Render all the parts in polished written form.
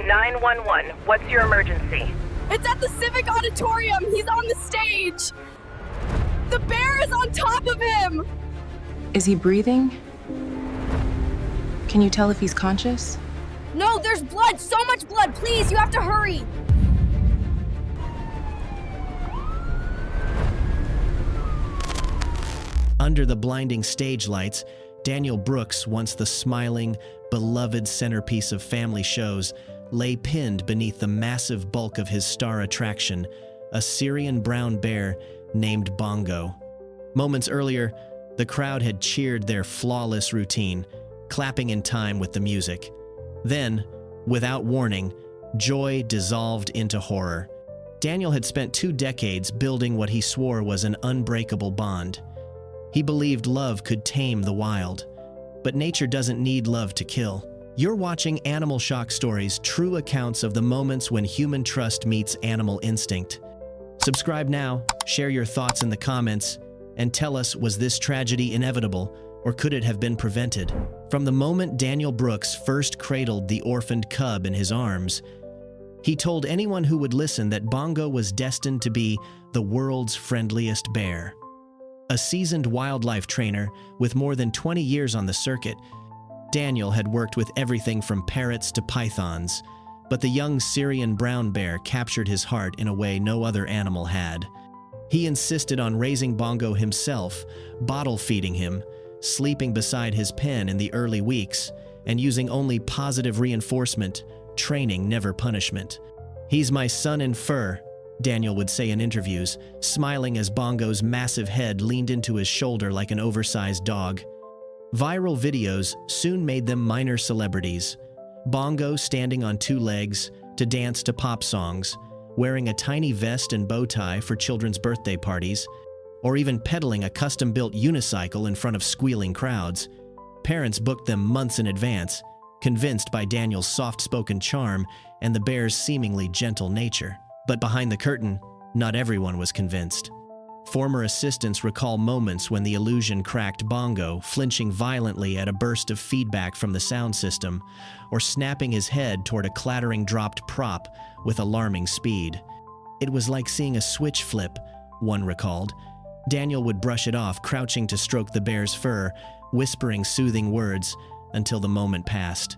911, what's your emergency? It's at the Civic Auditorium. He's on the stage. The bear is on top of him. Is he breathing? Can you tell if he's conscious? No, there's blood. So much blood. Please, you have to hurry. Under the blinding stage lights, Daniel Brooks, once the smiling, beloved centerpiece of family shows, lay pinned beneath the massive bulk of his star attraction, a Syrian brown bear named Bongo. Moments earlier, the crowd had cheered their flawless routine, clapping in time with the music. Then, without warning, joy dissolved into horror. Daniel had spent 2 decades building what he swore was an unbreakable bond. He believed love could tame the wild. But nature doesn't need love to kill. You're watching Animal Shock Stories, true accounts of the moments when human trust meets animal instinct. Subscribe now, share your thoughts in the comments, and tell us, was this tragedy inevitable, or could it have been prevented? From the moment Daniel Brooks first cradled the orphaned cub in his arms, he told anyone who would listen that Bongo was destined to be the world's friendliest bear. A seasoned wildlife trainer with more than 20 years on the circuit, Daniel had worked with everything from parrots to pythons, but the young Syrian brown bear captured his heart in a way no other animal had. He insisted on raising Bongo himself, bottle feeding him, sleeping beside his pen in the early weeks, and using only positive reinforcement, training, never punishment. "He's my son in fur," Daniel would say in interviews, smiling as Bongo's massive head leaned into his shoulder like an oversized dog. Viral videos soon made them minor celebrities. Bongo standing on 2 legs to dance to pop songs, wearing a tiny vest and bow tie for children's birthday parties, or even pedaling a custom-built unicycle in front of squealing crowds. Parents booked them months in advance, convinced by Daniel's soft-spoken charm and the bear's seemingly gentle nature. But behind the curtain, not everyone was convinced. Former assistants recall moments when the illusion cracked Bongo, flinching violently at a burst of feedback from the sound system, or snapping his head toward a clattering dropped prop with alarming speed. "It was like seeing a switch flip," one recalled. Daniel would brush it off, crouching to stroke the bear's fur, whispering soothing words until the moment passed.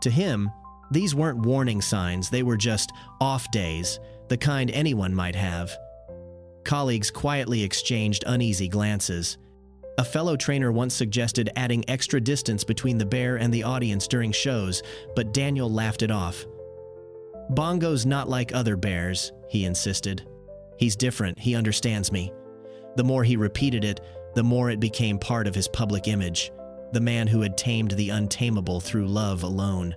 To him, these weren't warning signs, they were just off days, the kind anyone might have. Colleagues quietly exchanged uneasy glances. A fellow trainer once suggested adding extra distance between the bear and the audience during shows, but Daniel laughed it off. "Bongo's not like other bears," he insisted. "He's different, he understands me." The more he repeated it, the more it became part of his public image, the man who had tamed the untamable through love alone.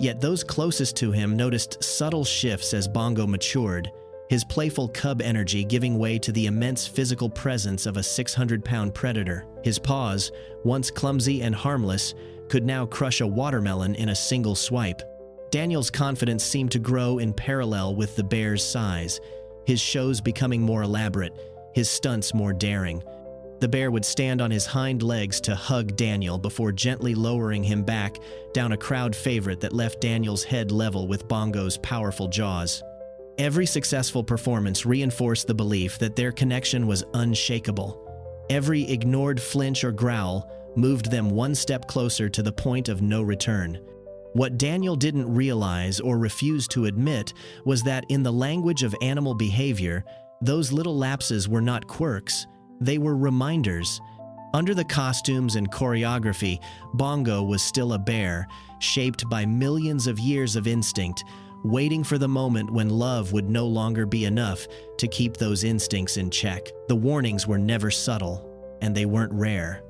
Yet those closest to him noticed subtle shifts as Bongo matured, his playful cub energy giving way to the immense physical presence of a 600-pound predator. His paws, once clumsy and harmless, could now crush a watermelon in a single swipe. Daniel's confidence seemed to grow in parallel with the bear's size, his shows becoming more elaborate, his stunts more daring. The bear would stand on his hind legs to hug Daniel before gently lowering him back down a crowd favorite that left Daniel's head level with Bongo's powerful jaws. Every successful performance reinforced the belief that their connection was unshakable. Every ignored flinch or growl moved them one step closer to the point of no return. What Daniel didn't realize or refuse to admit was that in the language of animal behavior, those little lapses were not quirks. They were reminders. Under the costumes and choreography, Bongo was still a bear, shaped by millions of years of instinct, waiting for the moment when love would no longer be enough to keep those instincts in check. The warnings were never subtle, and they weren't rare.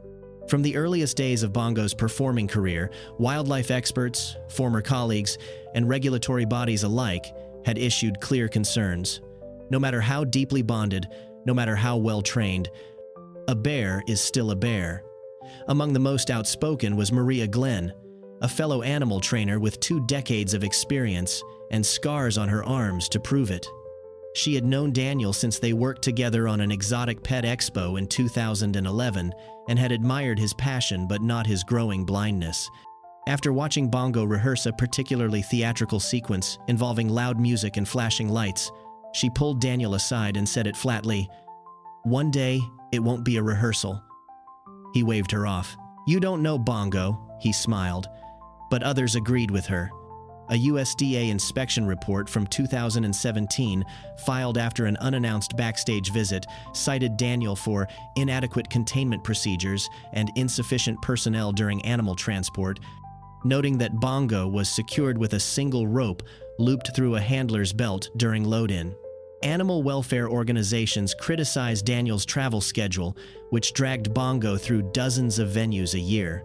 From the earliest days of Bongo's performing career, wildlife experts, former colleagues, and regulatory bodies alike had issued clear concerns. No matter how deeply bonded, no matter how well trained, a bear is still a bear. Among the most outspoken was Maria Glenn, a fellow animal trainer with 2 decades of experience and scars on her arms to prove it. She had known Daniel since they worked together on an exotic pet expo in 2011 and had admired his passion but not his growing blindness. After watching Bongo rehearse a particularly theatrical sequence involving loud music and flashing lights, she pulled Daniel aside and said it flatly, "One day, it won't be a rehearsal." He waved her off. "You don't know Bongo," he smiled. But others agreed with her. A USDA inspection report from 2017, filed after an unannounced backstage visit, cited Daniel for inadequate containment procedures and insufficient personnel during animal transport, noting that Bongo was secured with a single rope looped through a handler's belt during load-in. Animal welfare organizations criticized Daniel's travel schedule, which dragged Bongo through dozens of venues a year.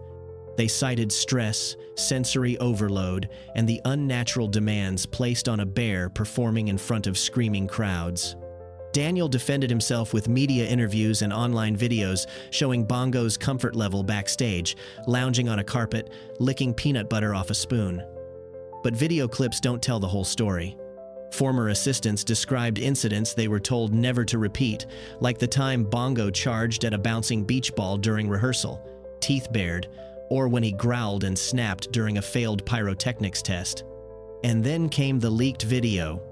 They cited stress, sensory overload, and the unnatural demands placed on a bear performing in front of screaming crowds. Daniel defended himself with media interviews and online videos showing Bongo's comfort level backstage, lounging on a carpet, licking peanut butter off a spoon. But video clips don't tell the whole story. Former assistants described incidents they were told never to repeat, like the time Bongo charged at a bouncing beach ball during rehearsal, teeth bared, or when he growled and snapped during a failed pyrotechnics test. And then came the leaked video.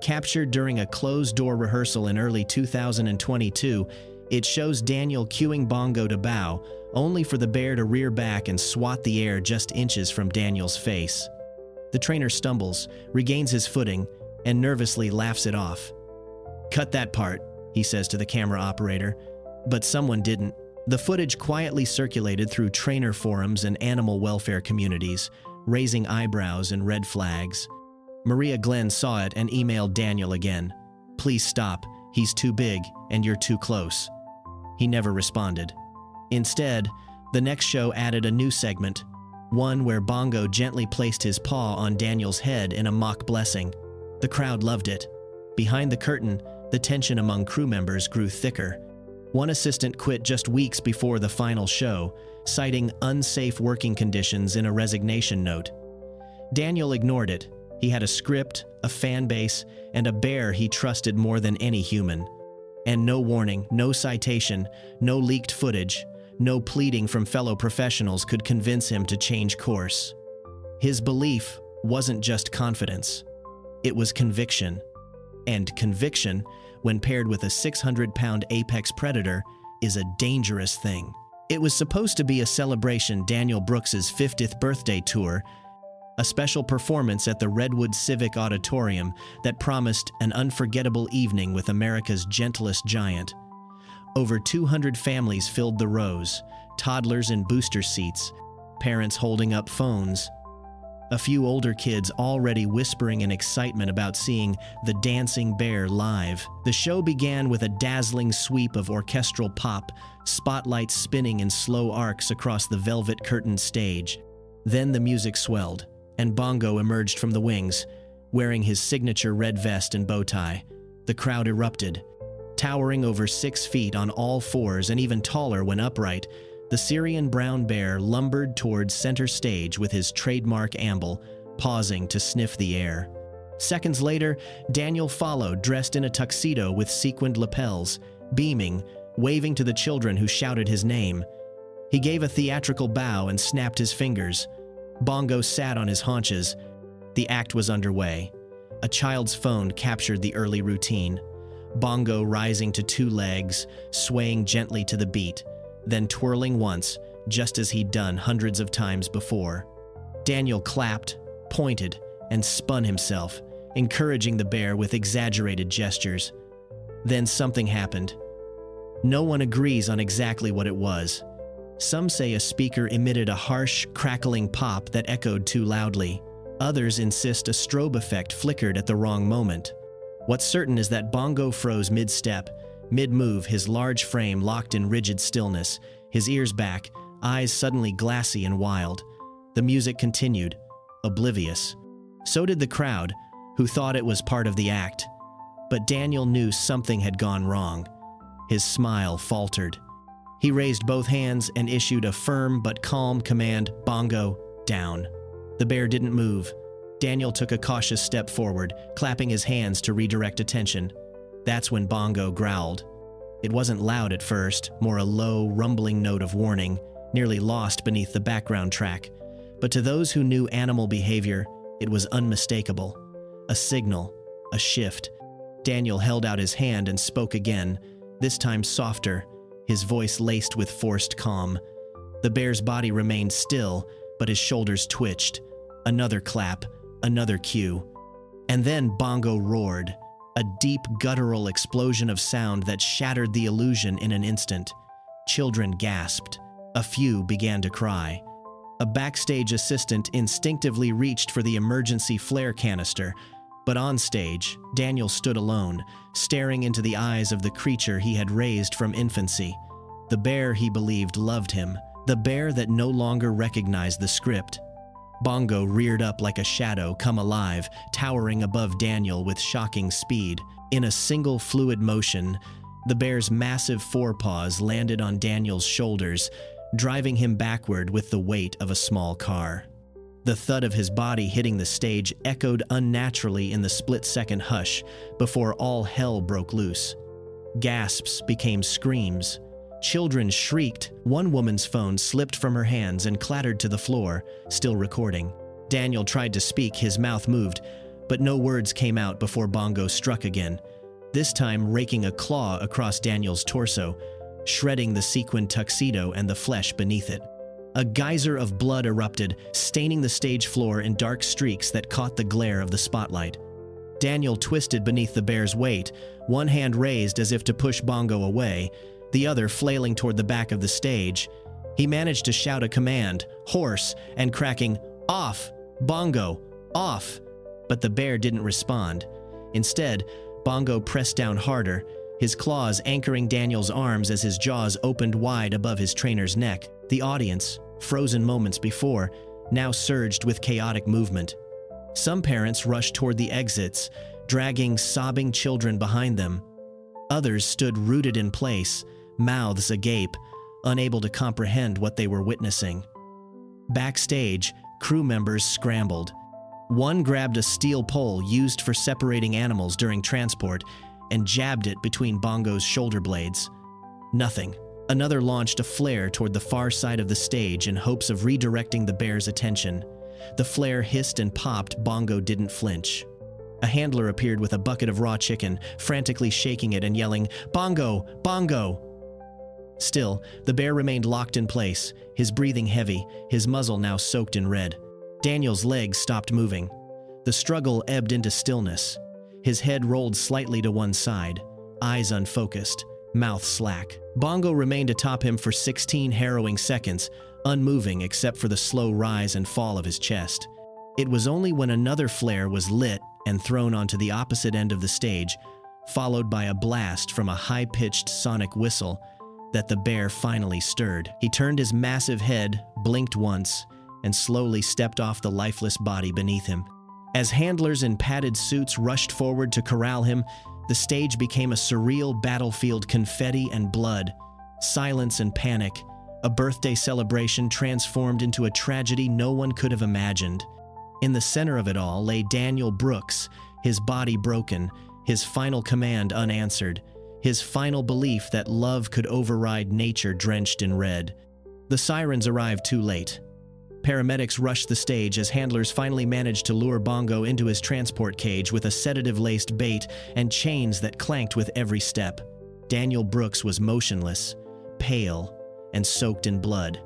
Captured during a closed-door rehearsal in early 2022, it shows Daniel cueing Bongo to bow, only for the bear to rear back and swat the air just inches from Daniel's face. The trainer stumbles, regains his footing, and nervously laughs it off. "Cut that part," he says to the camera operator. But someone didn't. The footage quietly circulated through trainer forums and animal welfare communities, raising eyebrows and red flags. Maria Glenn saw it and emailed Daniel again. "Please stop. He's too big, and you're too close." He never responded. Instead, the next show added a new segment, one where Bongo gently placed his paw on Daniel's head in a mock blessing. The crowd loved it. Behind the curtain, the tension among crew members grew thicker. One assistant quit just weeks before the final show, citing unsafe working conditions in a resignation note. Daniel ignored it. He had a script, a fan base, and a bear he trusted more than any human. And no warning, no citation, no leaked footage, no pleading from fellow professionals could convince him to change course. His belief wasn't just confidence. It was conviction. And conviction, when paired with a 600-pound apex predator, is a dangerous thing. It was supposed to be a celebration Daniel Brooks's 50th birthday tour, a special performance at the Redwood Civic Auditorium that promised an unforgettable evening with America's gentlest giant. Over 200 families filled the rows, toddlers in booster seats, parents holding up phones. A few older kids already whispering in excitement about seeing the dancing bear live. The show began with a dazzling sweep of orchestral pop, spotlights spinning in slow arcs across the velvet-curtained stage. Then the music swelled, and Bongo emerged from the wings, wearing his signature red vest and bow tie. The crowd erupted. Towering over 6 feet on all fours and even taller when upright, the Syrian brown bear lumbered towards center stage with his trademark amble, pausing to sniff the air. Seconds later, Daniel followed, dressed in a tuxedo with sequined lapels, beaming, waving to the children who shouted his name. He gave a theatrical bow and snapped his fingers. Bongo sat on his haunches. The act was underway. A child's phone captured the early routine. Bongo rising to 2 legs, swaying gently to the beat, then twirling once, just as he'd done hundreds of times before. Daniel clapped, pointed, and spun himself, encouraging the bear with exaggerated gestures. Then something happened. No one agrees on exactly what it was. Some say a speaker emitted a harsh, crackling pop that echoed too loudly. Others insist a strobe effect flickered at the wrong moment. What's certain is that Bongo froze mid-step, mid-move, his large frame locked in rigid stillness, his ears back, eyes suddenly glassy and wild. The music continued, oblivious. So did the crowd, who thought it was part of the act. But Daniel knew something had gone wrong. His smile faltered. He raised both hands and issued a firm but calm command, "Bongo, down." The bear didn't move. Daniel took a cautious step forward, clapping his hands to redirect attention. That's when Bongo growled. It wasn't loud at first, more a low, rumbling note of warning, nearly lost beneath the background track. But to those who knew animal behavior, it was unmistakable. A signal, a shift. Daniel held out his hand and spoke again, this time softer, his voice laced with forced calm. The bear's body remained still, but his shoulders twitched. Another clap, another cue. And then Bongo roared, a deep guttural explosion of sound that shattered the illusion in an instant. Children gasped. A few began to cry. A backstage assistant instinctively reached for the emergency flare canister, but on stage, Daniel stood alone, staring into the eyes of the creature he had raised from infancy. The bear he believed loved him, the bear that no longer recognized the script. Bongo reared up like a shadow come alive, towering above Daniel with shocking speed. In a single fluid motion, the bear's massive forepaws landed on Daniel's shoulders, driving him backward with the weight of a small car. The thud of his body hitting the stage echoed unnaturally in the split-second hush before all hell broke loose. Gasps became screams. Children shrieked. One woman's phone slipped from her hands and clattered to the floor, still recording. Daniel tried to speak, his mouth moved, but no words came out before Bongo struck again, this time raking a claw across Daniel's torso, shredding the sequined tuxedo and the flesh beneath it. A geyser of blood erupted, staining the stage floor in dark streaks that caught the glare of the spotlight. Daniel twisted beneath the bear's weight, one hand raised as if to push Bongo away, the other flailing toward the back of the stage. He managed to shout a command, hoarse and cracking, "Off! Bongo! Off!" But the bear didn't respond. Instead, Bongo pressed down harder, his claws anchoring Daniel's arms as his jaws opened wide above his trainer's neck. The audience, frozen moments before, now surged with chaotic movement. Some parents rushed toward the exits, dragging sobbing children behind them. Others stood rooted in place, mouths agape, unable to comprehend what they were witnessing. Backstage, crew members scrambled. One grabbed a steel pole used for separating animals during transport and jabbed it between Bongo's shoulder blades. Nothing. Another launched a flare toward the far side of the stage in hopes of redirecting the bear's attention. The flare hissed and popped. Bongo didn't flinch. A handler appeared with a bucket of raw chicken, frantically shaking it and yelling, "Bongo! Bongo!" Still, the bear remained locked in place, his breathing heavy, his muzzle now soaked in red. Daniel's legs stopped moving. The struggle ebbed into stillness. His head rolled slightly to one side, eyes unfocused, mouth slack. Bongo remained atop him for 16 harrowing seconds, unmoving except for the slow rise and fall of his chest. It was only when another flare was lit and thrown onto the opposite end of the stage, followed by a blast from a high-pitched sonic whistle, that the bear finally stirred. He turned his massive head, blinked once, and slowly stepped off the lifeless body beneath him. As handlers in padded suits rushed forward to corral him, the stage became a surreal battlefield, confetti and blood, silence and panic, a birthday celebration transformed into a tragedy no one could have imagined. In the center of it all lay Daniel Brooks, his body broken, his final command unanswered, his final belief that love could override nature drenched in red. The sirens arrived too late. Paramedics rushed the stage as handlers finally managed to lure Bongo into his transport cage with a sedative-laced bait and chains that clanked with every step. Daniel Brooks was motionless, pale, and soaked in blood.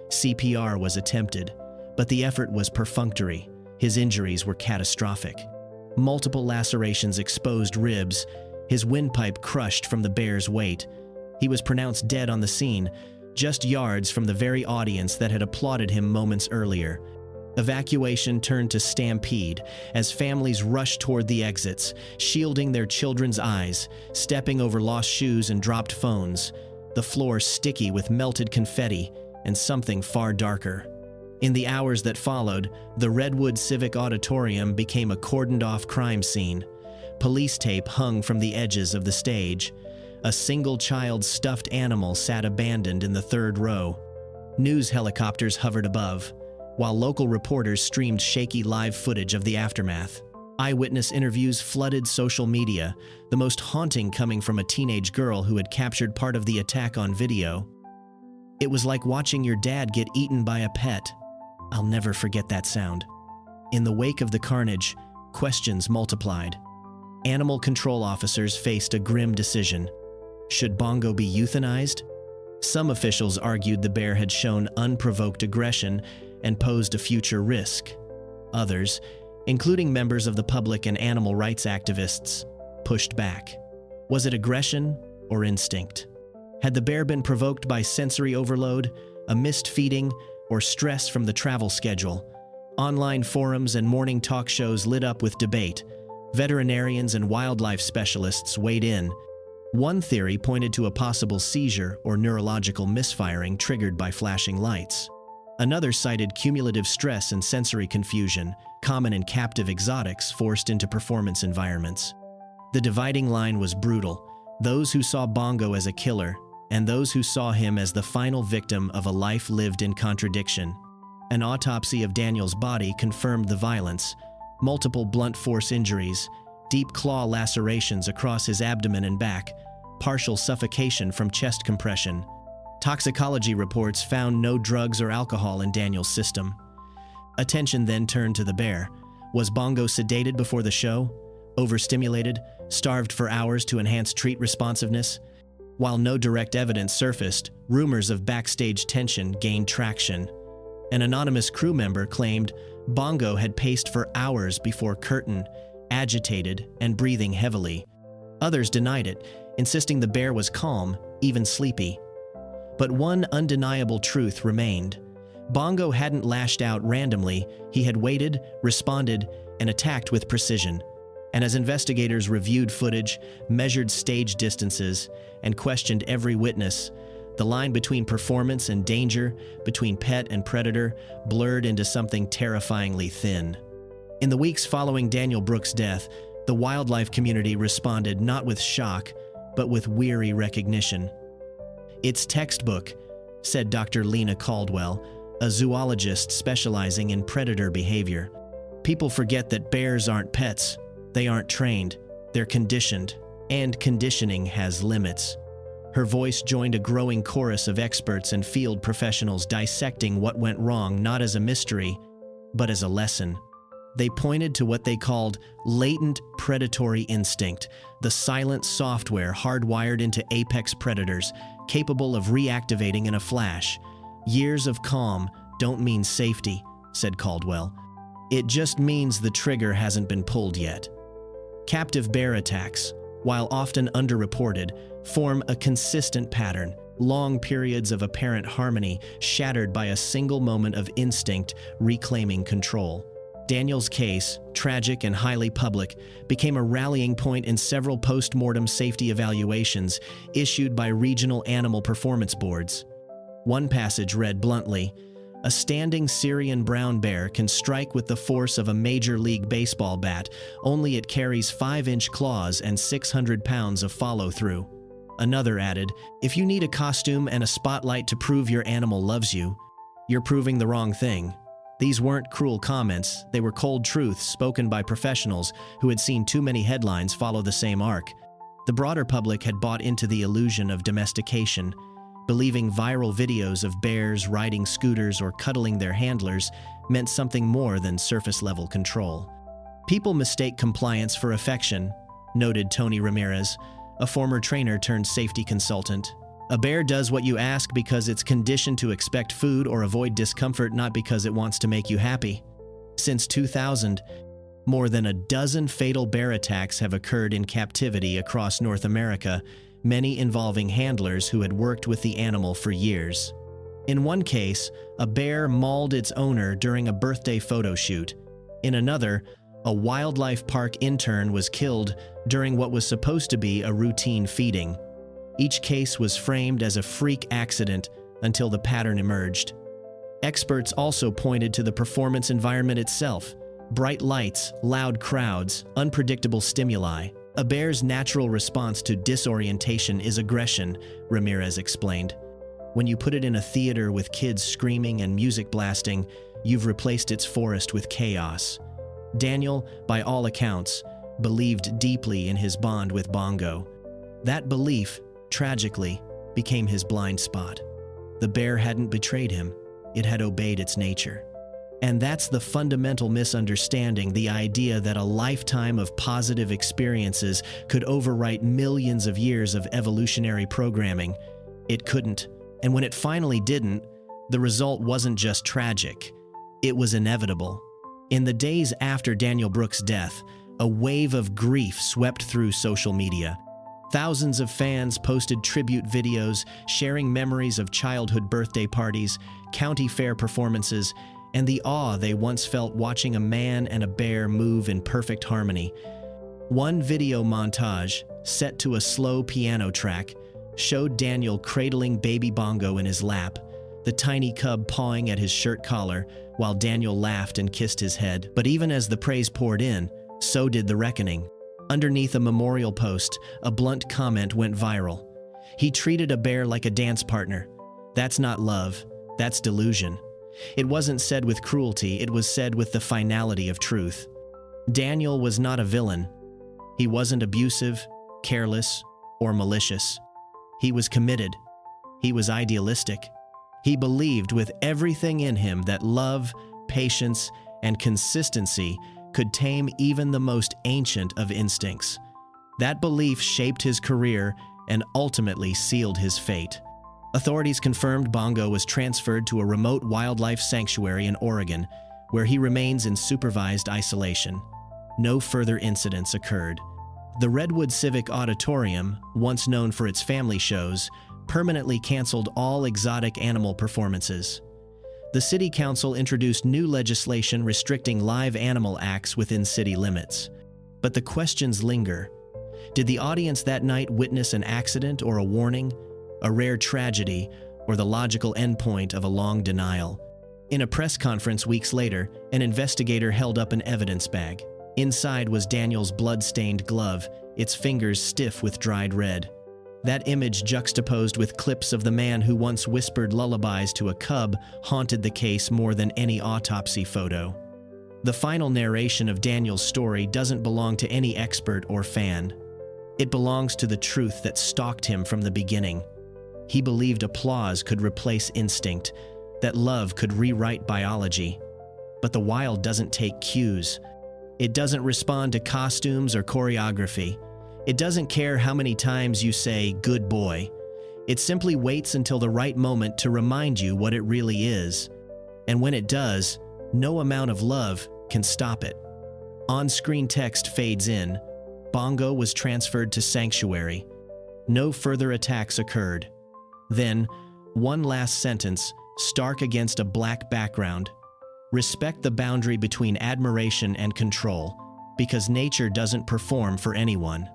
CPR was attempted, but the effort was perfunctory. His injuries were catastrophic. Multiple lacerations exposed ribs, his windpipe crushed from the bear's weight. He was pronounced dead on the scene, just yards from the very audience that had applauded him moments earlier. Evacuation turned to stampede as families rushed toward the exits, shielding their children's eyes, stepping over lost shoes and dropped phones, the floor sticky with melted confetti and something far darker. In the hours that followed, the Redwood Civic Auditorium became a cordoned-off crime scene. Police tape hung from the edges of the stage. A single child's stuffed animal sat abandoned in the third row. News helicopters hovered above, while local reporters streamed shaky live footage of the aftermath. Eyewitness interviews flooded social media, the most haunting coming from a teenage girl who had captured part of the attack on video. "It was like watching your dad get eaten by a pet," I'll never forget that sound. In the wake of the carnage, questions multiplied. Animal control officers faced a grim decision. Should Bongo be euthanized? Some officials argued the bear had shown unprovoked aggression and posed a future risk. Others, including members of the public and animal rights activists, pushed back. Was it aggression or instinct? Had the bear been provoked by sensory overload, a missed feeding, or stress from the travel schedule? Online forums and morning talk shows lit up with debate. Veterinarians and wildlife specialists weighed in. One theory pointed to a possible seizure or neurological misfiring triggered by flashing lights. Another cited cumulative stress and sensory confusion, common in captive exotics forced into performance environments. The dividing line was brutal: those who saw Bongo as a killer, and those who saw him as the final victim of a life lived in contradiction. An autopsy of Daniel's body confirmed the violence: multiple blunt force injuries, deep claw lacerations across his abdomen and back, partial suffocation from chest compression. Toxicology reports found no drugs or alcohol in Daniel's system. Attention then turned to the bear. Was Bongo sedated before the show? Overstimulated? Starved for hours to enhance treat responsiveness? While no direct evidence surfaced, rumors of backstage tension gained traction. An anonymous crew member claimed Bongo had paced for hours before curtain, agitated and breathing heavily. Others denied it, insisting the bear was calm, even sleepy. But one undeniable truth remained. Bongo hadn't lashed out randomly. He had waited, responded, and attacked with precision. And as investigators reviewed footage, measured stage distances, and questioned every witness, the line between performance and danger, between pet and predator, blurred into something terrifyingly thin. In the weeks following Daniel Brooks' death, the wildlife community responded not with shock, but with weary recognition. "It's textbook," said Dr. Lena Caldwell, a zoologist specializing in predator behavior. "People forget that bears aren't pets. They aren't trained. They're conditioned. And conditioning has limits." Her voice joined a growing chorus of experts and field professionals dissecting what went wrong not as a mystery, but as a lesson. They pointed to what they called latent predatory instinct, the silent software hardwired into apex predators, capable of reactivating in a flash. "Years of calm don't mean safety," said Caldwell. "It just means the trigger hasn't been pulled yet." Captive bear attacks, while often underreported, form a consistent pattern: long periods of apparent harmony shattered by a single moment of instinct reclaiming control. Daniel's case, tragic and highly public, became a rallying point in several post-mortem safety evaluations issued by regional animal performance boards. One passage read bluntly, "A standing Syrian brown bear can strike with the force of a Major League Baseball bat, only it carries 5-inch claws and 600 pounds of follow-through." Another added, "If you need a costume and a spotlight to prove your animal loves you, you're proving the wrong thing." These weren't cruel comments, they were cold truths spoken by professionals who had seen too many headlines follow the same arc. The broader public had bought into the illusion of domestication, believing viral videos of bears riding scooters or cuddling their handlers meant something more than surface-level control. "People mistake compliance for affection," noted Tony Ramirez, a former trainer turned safety consultant. "A bear does what you ask because it's conditioned to expect food or avoid discomfort, not because it wants to make you happy." Since 2000, more than a dozen fatal bear attacks have occurred in captivity across North America, many involving handlers who had worked with the animal for years. In one case, a bear mauled its owner during a birthday photo shoot. In another, a wildlife park intern was killed during what was supposed to be a routine feeding. Each case was framed as a freak accident until the pattern emerged. Experts also pointed to the performance environment itself: bright lights, loud crowds, unpredictable stimuli. "A bear's natural response to disorientation is aggression," Ramirez explained. "When you put it in a theater with kids screaming and music blasting, you've replaced its forest with chaos." Daniel, by all accounts, believed deeply in his bond with Bongo. That belief, tragically, became his blind spot. The bear hadn't betrayed him. It had obeyed its nature. And that's the fundamental misunderstanding, the idea that a lifetime of positive experiences could overwrite millions of years of evolutionary programming. It couldn't. And when it finally didn't, the result wasn't just tragic. It was inevitable. In the days after Daniel Brooks' death, a wave of grief swept through social media. Thousands of fans posted tribute videos, sharing memories of childhood birthday parties, county fair performances, and the awe they once felt watching a man and a bear move in perfect harmony. One video montage, set to a slow piano track, showed Daniel cradling baby Bongo in his lap, the tiny cub pawing at his shirt collar, while Daniel laughed and kissed his head. But even as the praise poured in, so did the reckoning. Underneath a memorial post, a blunt comment went viral. "He treated a bear like a dance partner. That's not love, that's delusion." It wasn't said with cruelty, it was said with the finality of truth. Daniel was not a villain. He wasn't abusive, careless, or malicious. He was committed. He was idealistic. He believed with everything in him that love, patience, and consistency could tame even the most ancient of instincts. That belief shaped his career and ultimately sealed his fate. Authorities confirmed Bongo was transferred to a remote wildlife sanctuary in Oregon, where he remains in supervised isolation. No further incidents occurred. The Redwood Civic Auditorium, once known for its family shows, permanently canceled all exotic animal performances. The City Council introduced new legislation restricting live animal acts within city limits. But the questions linger. Did the audience that night witness an accident or a warning, a rare tragedy, or the logical endpoint of a long denial? In a press conference weeks later, an investigator held up an evidence bag. Inside was Daniel's blood-stained glove, its fingers stiff with dried red. That image, juxtaposed with clips of the man who once whispered lullabies to a cub, haunted the case more than any autopsy photo. The final narration of Daniel's story doesn't belong to any expert or fan. It belongs to the truth that stalked him from the beginning. He believed applause could replace instinct, that love could rewrite biology. But the wild doesn't take cues. It doesn't respond to costumes or choreography. It doesn't care how many times you say, "good boy." It simply waits until the right moment to remind you what it really is. And when it does, no amount of love can stop it. On-screen text fades in. Bongo was transferred to sanctuary. No further attacks occurred. Then, one last sentence, stark against a black background. Respect the boundary between admiration and control, because nature doesn't perform for anyone.